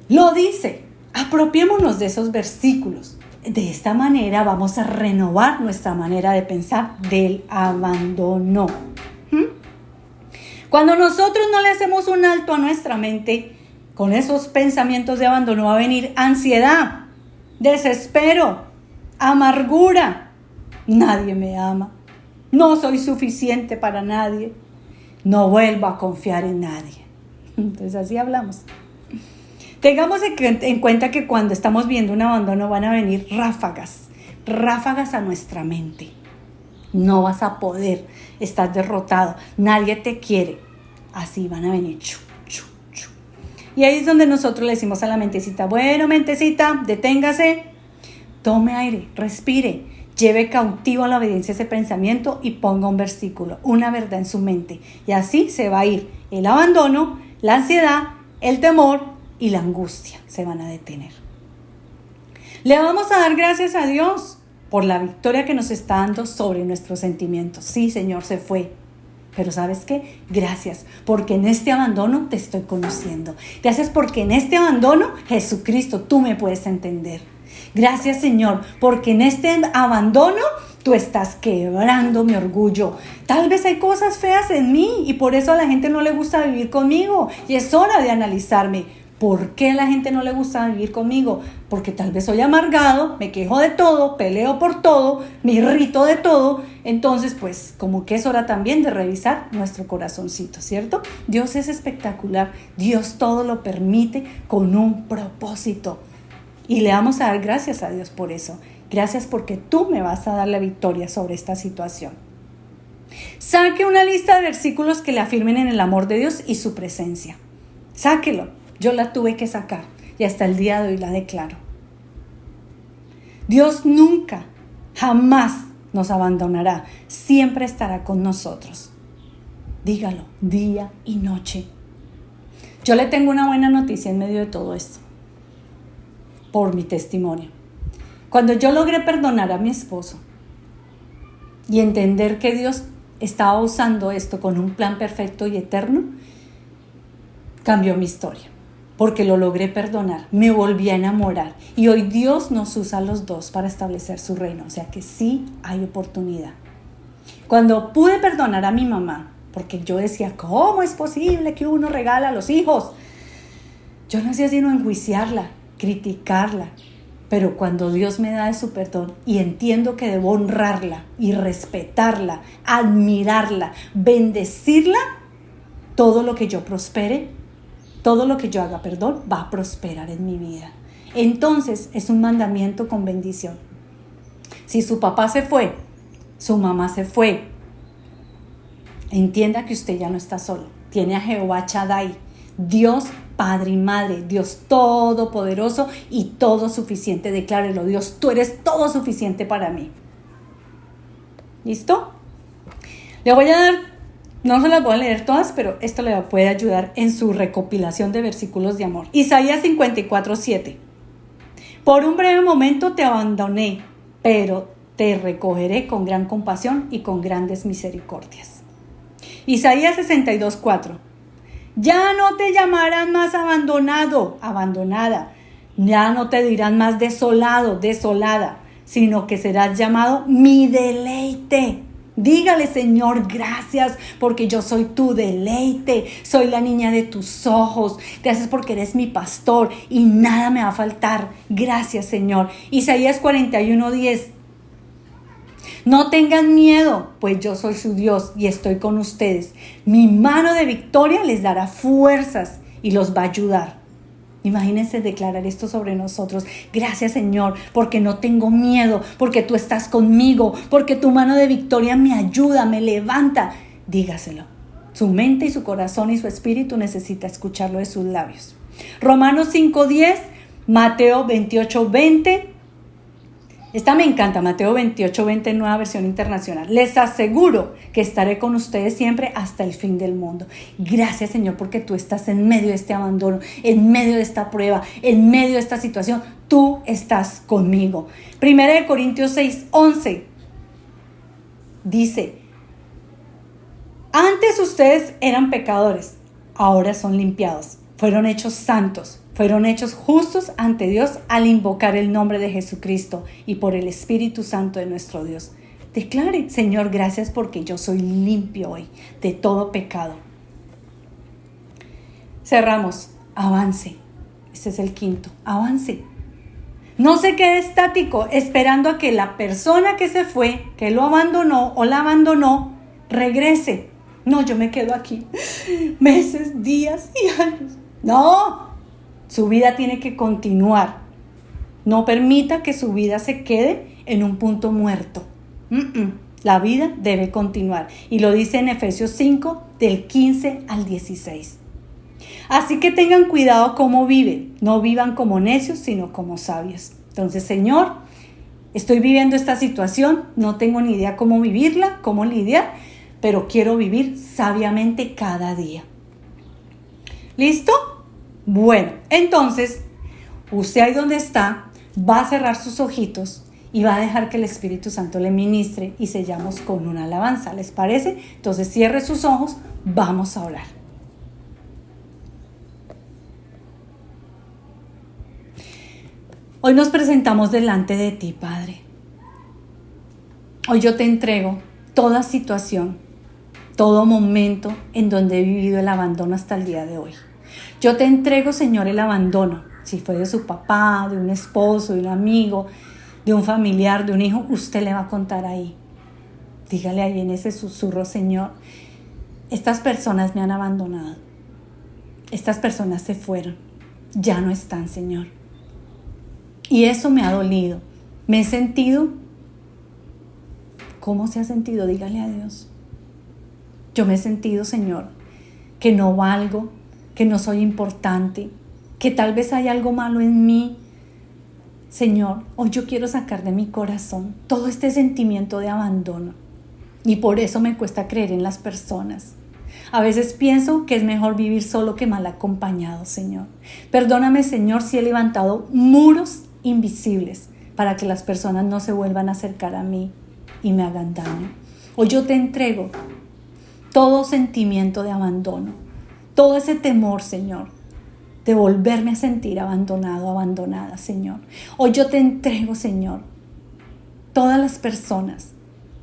lo dice, apropiémonos de esos versículos. De esta manera vamos a renovar nuestra manera de pensar del abandono. Cuando nosotros no le hacemos un alto a nuestra mente, con esos pensamientos de abandono va a venir ansiedad, desespero, amargura. Nadie me ama. No soy suficiente para nadie. No vuelvo a confiar en nadie. Entonces así hablamos. Tengamos en cuenta que cuando estamos viendo un abandono van a venir ráfagas a nuestra mente. No vas a poder, estás derrotado, nadie te quiere. Así van a venir. Y ahí es donde nosotros le decimos a la mentecita, bueno, mentecita, deténgase, tome aire, respire, lleve cautivo a la obediencia ese pensamiento y ponga un versículo, una verdad en su mente. Y así se va a ir el abandono, la ansiedad, el temor y la angustia se van a detener. Le vamos a dar gracias a Dios por la victoria que nos está dando sobre nuestros sentimientos. Sí, Señor, se fue. Pero ¿sabes qué? Gracias, porque en este abandono te estoy conociendo. Gracias porque en este abandono, Jesucristo, tú me puedes entender. Gracias, Señor, porque en este abandono tú estás quebrando mi orgullo. Tal vez hay cosas feas en mí y por eso a la gente no le gusta vivir conmigo. Y es hora de analizarme. ¿Por qué a la gente no le gusta vivir conmigo? Porque tal vez soy amargado, me quejo de todo, peleo por todo, me irrito de todo. Entonces, pues, como que es hora también de revisar nuestro corazoncito, ¿cierto? Dios es espectacular. Dios todo lo permite con un propósito. Y le vamos a dar gracias a Dios por eso. Gracias porque tú me vas a dar la victoria sobre esta situación. Saque una lista de versículos que le afirmen en el amor de Dios y su presencia. Sáquelo. Yo la tuve que sacar y hasta el día de hoy la declaro. Dios nunca, jamás nos abandonará. Siempre estará con nosotros. Dígalo día y noche. Yo le tengo una buena noticia en medio de todo esto. Por mi testimonio. Cuando yo logré perdonar a mi esposo y entender que Dios estaba usando esto con un plan perfecto y eterno, cambió mi historia. Porque lo logré perdonar, me volví a enamorar y hoy Dios nos usa a los dos para establecer su reino, o sea que sí hay oportunidad. Cuando pude perdonar a mi mamá, porque yo decía, ¿cómo es posible que uno regala a los hijos? Yo no hacía sino enjuiciarla, criticarla, pero cuando Dios me da de su perdón y entiendo que debo honrarla y respetarla, admirarla, bendecirla, todo lo que yo prospere, todo lo que yo haga, va a prosperar en mi vida. Entonces es un mandamiento con bendición. Si su papá se fue, su mamá se fue, entienda que usted ya no está solo. Tiene a Jehová Shaddai, Dios Padre y Madre, Dios Todopoderoso y todo suficiente. Declárelo, Dios, tú eres todo suficiente para mí. ¿Listo? Le voy a dar, no se las voy a leer todas, pero esto le puede ayudar en su recopilación de versículos de amor. Isaías 54:7. Por un breve momento te abandoné, pero te recogeré con gran compasión y con grandes misericordias. Isaías 62:4. Ya no te llamarán más abandonado, abandonada. Ya no te dirán más desolado, desolada, sino que serás llamado mi deleite. Dígale, Señor, gracias porque yo soy tu deleite, soy la niña de tus ojos. Gracias porque eres mi pastor y nada me va a faltar. Gracias, Señor. Isaías 41:10. No tengan miedo, pues yo soy su Dios y estoy con ustedes. Mi mano de victoria les dará fuerzas y los va a ayudar. Imagínense declarar esto sobre nosotros. Gracias, Señor, porque no tengo miedo, porque tú estás conmigo, porque tu mano de victoria me ayuda, me levanta. Dígaselo. Su mente y su corazón y su espíritu necesita escucharlo de sus labios. Romanos 5:10, Mateo 28:20. Esta me encanta, Mateo 28:20, nueva versión internacional. Les aseguro que estaré con ustedes siempre hasta el fin del mundo. Gracias, Señor, porque tú estás en medio de este abandono, en medio de esta prueba, en medio de esta situación. Tú estás conmigo. 1 Corintios 6:11 dice: antes ustedes eran pecadores, ahora son limpiados. Fueron hechos santos. Fueron hechos justos ante Dios al invocar el nombre de Jesucristo y por el Espíritu Santo de nuestro Dios. Declare, Señor, gracias porque yo soy limpio hoy de todo pecado. Cerramos. Avance. Este es el quinto. Avance. No se quede estático esperando a que la persona que se fue, que lo abandonó o la abandonó, regrese. No, yo me quedo aquí meses, días y años. No. Su vida tiene que continuar. No permita que su vida se quede en un punto muerto. La vida debe continuar. Y lo dice en Efesios 5, del 15 al 16. Así que tengan cuidado cómo viven. No vivan como necios, sino como sabios. Entonces, Señor, estoy viviendo esta situación. No tengo ni idea cómo vivirla, cómo lidiar, pero quiero vivir sabiamente cada día. ¿Listo? Bueno, entonces, usted ahí donde está, va a cerrar sus ojitos y va a dejar que el Espíritu Santo le ministre y sellamos con una alabanza. ¿Les parece? Entonces, cierre sus ojos, vamos a orar. Hoy nos presentamos delante de ti, Padre. Hoy yo te entrego toda situación, todo momento en donde he vivido el abandono hasta el día de hoy. Yo te entrego, Señor, el abandono. Si fue de su papá, de un esposo, de un amigo, de un familiar, de un hijo, usted le va a contar ahí. Dígale ahí en ese susurro, Señor, estas personas me han abandonado. Estas personas se fueron. Ya no están, Señor. Y eso me ha dolido. Me he sentido. ¿Cómo se ha sentido? Dígale a Dios. Yo me he sentido, Señor, que no valgo, que no soy importante, que tal vez hay algo malo en mí. Señor, hoy yo quiero sacar de mi corazón todo este sentimiento de abandono. Y por eso me cuesta creer en las personas. A veces pienso que es mejor vivir solo que mal acompañado, Señor. Perdóname, Señor, si he levantado muros invisibles para que las personas no se vuelvan a acercar a mí y me hagan daño. Hoy yo te entrego todo sentimiento de abandono, todo ese temor, Señor, de volverme a sentir abandonado, abandonada, Señor. Hoy yo te entrego, Señor, todas las personas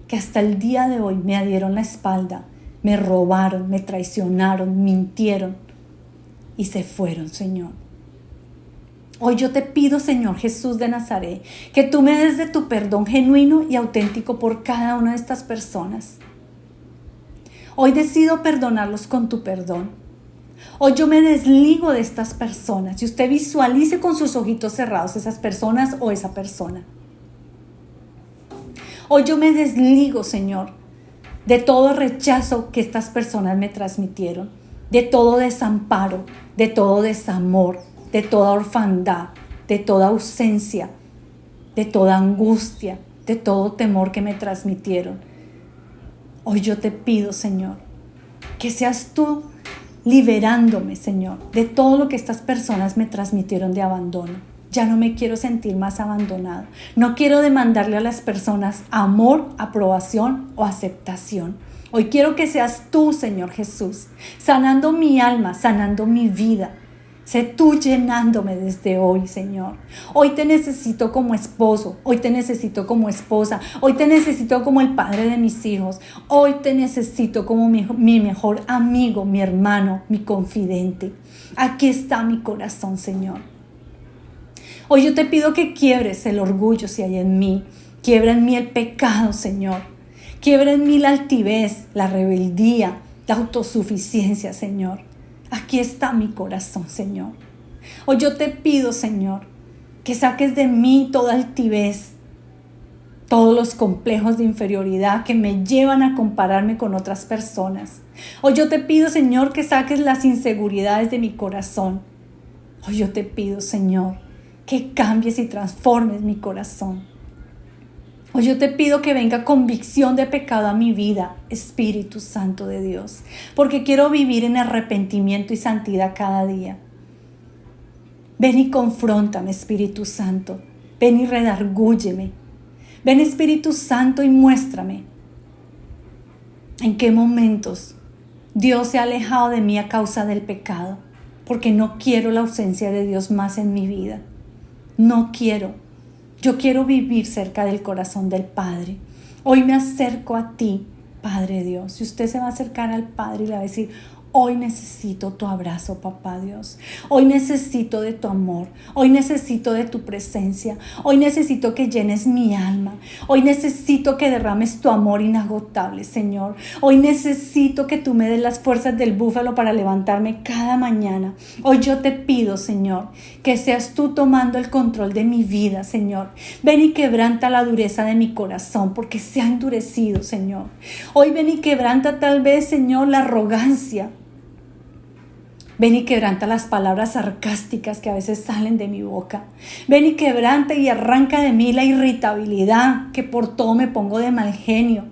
que hasta el día de hoy me dieron la espalda, me robaron, me traicionaron, mintieron y se fueron, Señor. Hoy yo te pido, Señor Jesús de Nazaret, que tú me des de tu perdón genuino y auténtico por cada una de estas personas. Hoy decido perdonarlos con tu perdón. Hoy yo me desligo de estas personas y usted visualice con sus ojitos cerrados esas personas o esa persona. Hoy yo me desligo, Señor, de todo rechazo que estas personas me transmitieron, de todo desamparo, de todo desamor, de toda orfandad, de toda ausencia, de toda angustia, de todo temor que me transmitieron. Hoy yo te pido, Señor, que seas tú liberándome, Señor, de todo lo que estas personas me transmitieron de abandono. Ya no me quiero sentir más abandonado. No quiero demandarle a las personas amor, aprobación o aceptación. Hoy quiero que seas tú, Señor Jesús, sanando mi alma, sanando mi vida. Sé tú llenándome desde hoy, Señor. Hoy te necesito como esposo, hoy te necesito como esposa, hoy te necesito como el padre de mis hijos, hoy te necesito como mi mejor amigo, mi hermano, mi confidente. Aquí está mi corazón, Señor. Hoy yo te pido que quiebres el orgullo si hay en mí, quiebra en mí el pecado, Señor. Quiebra en mí la altivez, la rebeldía, la autosuficiencia, Señor. Aquí está mi corazón, Señor. Hoy yo te pido, Señor, que saques de mí toda altivez, todos los complejos de inferioridad que me llevan a compararme con otras personas. Hoy yo te pido, Señor, que saques las inseguridades de mi corazón. Hoy yo te pido, Señor, que cambies y transformes mi corazón. Hoy yo te pido que venga convicción de pecado a mi vida, Espíritu Santo de Dios, porque quiero vivir en arrepentimiento y santidad cada día. Ven y confróntame, Espíritu Santo. Ven y redargúyeme. Ven, Espíritu Santo, y muéstrame en qué momentos Dios se ha alejado de mí a causa del pecado, porque no quiero la ausencia de Dios más en mi vida. No quiero. Yo quiero vivir cerca del corazón del Padre. Hoy me acerco a ti, Padre Dios. Y usted se va a acercar al Padre y le va a decir: hoy necesito tu abrazo, papá Dios. Hoy necesito de tu amor. Hoy necesito de tu presencia. Hoy necesito que llenes mi alma. Hoy necesito que derrames tu amor inagotable, Señor. Hoy necesito que tú me des las fuerzas del búfalo para levantarme cada mañana. Hoy yo te pido, Señor, que seas tú tomando el control de mi vida, Señor. Ven y quebranta la dureza de mi corazón, porque se ha endurecido, Señor. Hoy ven y quebranta tal vez, Señor, la arrogancia. Ven y quebranta las palabras sarcásticas que a veces salen de mi boca. Ven y quebranta y arranca de mí la irritabilidad, que por todo me pongo de mal genio.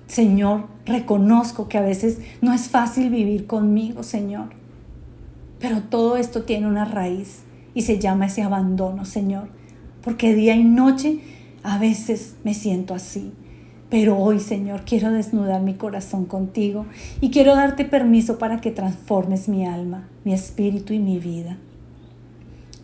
Señor, reconozco que a veces no es fácil vivir conmigo, Señor. Pero todo esto tiene una raíz y se llama ese abandono, Señor. Porque día y noche a veces me siento así. Pero hoy, Señor, quiero desnudar mi corazón contigo y quiero darte permiso para que transformes mi alma, mi espíritu y mi vida.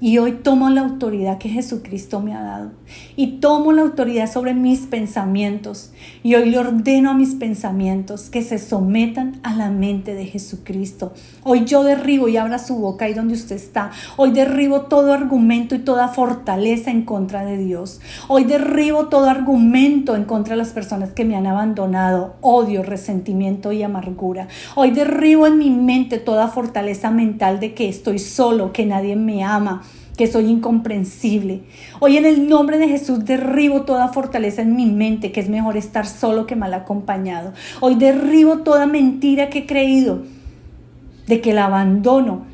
Y hoy tomo la autoridad que Jesucristo me ha dado y tomo la autoridad sobre mis pensamientos. Y hoy le ordeno a mis pensamientos que se sometan a la mente de Jesucristo. Hoy yo derribo, y abra su boca ahí donde usted está. Hoy derribo todo argumento y toda fortaleza en contra de Dios. Hoy derribo todo argumento en contra de las personas que me han abandonado, odio, resentimiento y amargura. Hoy derribo en mi mente toda fortaleza mental de que estoy solo, que nadie me ama, que soy incomprensible. Hoy en el nombre de Jesús derribo toda fortaleza en mi mente, que es mejor estar solo que mal acompañado. Hoy derribo toda mentira que he creído de que el abandono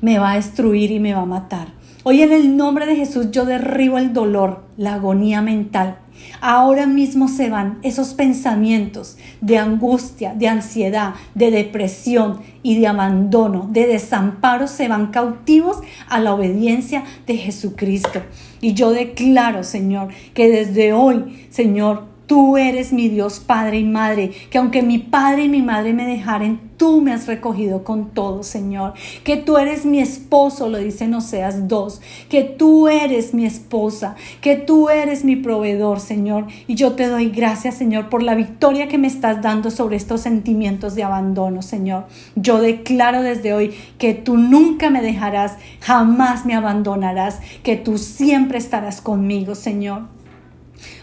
me va a destruir y me va a matar. Hoy en el nombre de Jesús yo derribo el dolor, la agonía mental. Ahora mismo se van esos pensamientos de angustia, de ansiedad, de depresión y de abandono, de desamparo. Se van cautivos a la obediencia de Jesucristo. Y yo declaro, Señor, que desde hoy, Señor, tú eres mi Dios, Padre y Madre, que aunque mi padre y mi madre me dejaren, tú me has recogido con todo, Señor. Que tú eres mi esposo, lo dice en Oseas 2, que tú eres mi esposa, que tú eres mi proveedor, Señor. Y yo te doy gracias, Señor, por la victoria que me estás dando sobre estos sentimientos de abandono, Señor. Yo declaro desde hoy que tú nunca me dejarás, jamás me abandonarás, que tú siempre estarás conmigo, Señor.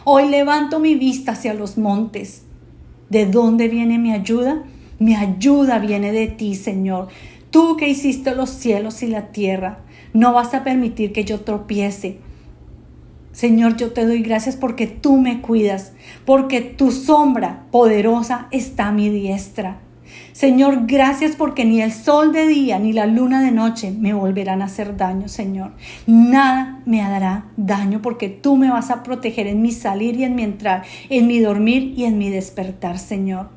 Hoy levanto mi vista hacia los montes. ¿De dónde viene mi ayuda? Mi ayuda viene de ti, Señor. Tú que hiciste los cielos y la tierra, no vas a permitir que yo tropiece. Señor, yo te doy gracias porque tú me cuidas, porque tu sombra poderosa está a mi diestra. Señor, gracias porque ni el sol de día ni la luna de noche me volverán a hacer daño, Señor. Nada me hará daño porque tú me vas a proteger en mi salir y en mi entrar, en mi dormir y en mi despertar, Señor.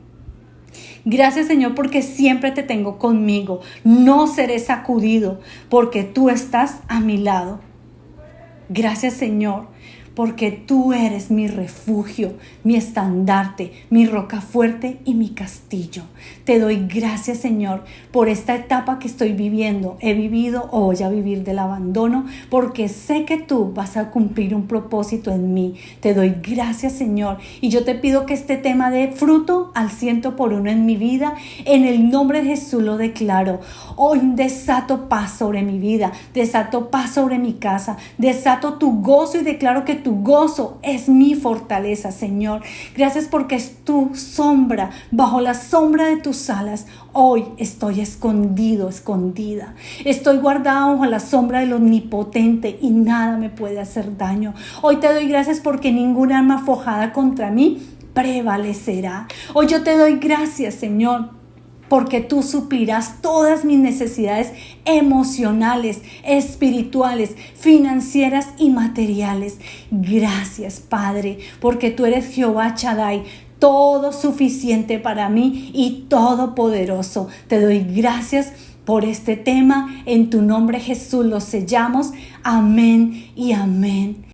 Gracias, Señor, porque siempre te tengo conmigo. No seré sacudido porque tú estás a mi lado. Gracias, Señor, porque tú eres mi refugio, mi estandarte, mi roca fuerte y mi castillo. Te doy gracias, Señor, por esta etapa que estoy viviendo. He vivido o voy a vivir del abandono, porque sé que tú vas a cumplir un propósito en mí. Te doy gracias, Señor, y yo te pido que este tema dé fruto al 100% en mi vida. En el nombre de Jesús lo declaro. Hoy desato paz sobre mi vida, desato paz sobre mi casa, desato tu gozo y declaro que tu gozo es mi fortaleza, Señor. Gracias porque es tu sombra, bajo la sombra de tus alas. Hoy estoy escondido, escondida. Estoy guardado bajo la sombra del Omnipotente y nada me puede hacer daño. Hoy te doy gracias porque ninguna arma forjada contra mí prevalecerá. Hoy yo te doy gracias, Señor, porque tú suplirás todas mis necesidades emocionales, espirituales, financieras y materiales. Gracias, Padre, porque tú eres Jehová Shaddai, todo suficiente para mí y todopoderoso. Te doy gracias por este tema. En tu nombre, Jesús, lo sellamos. Amén y amén.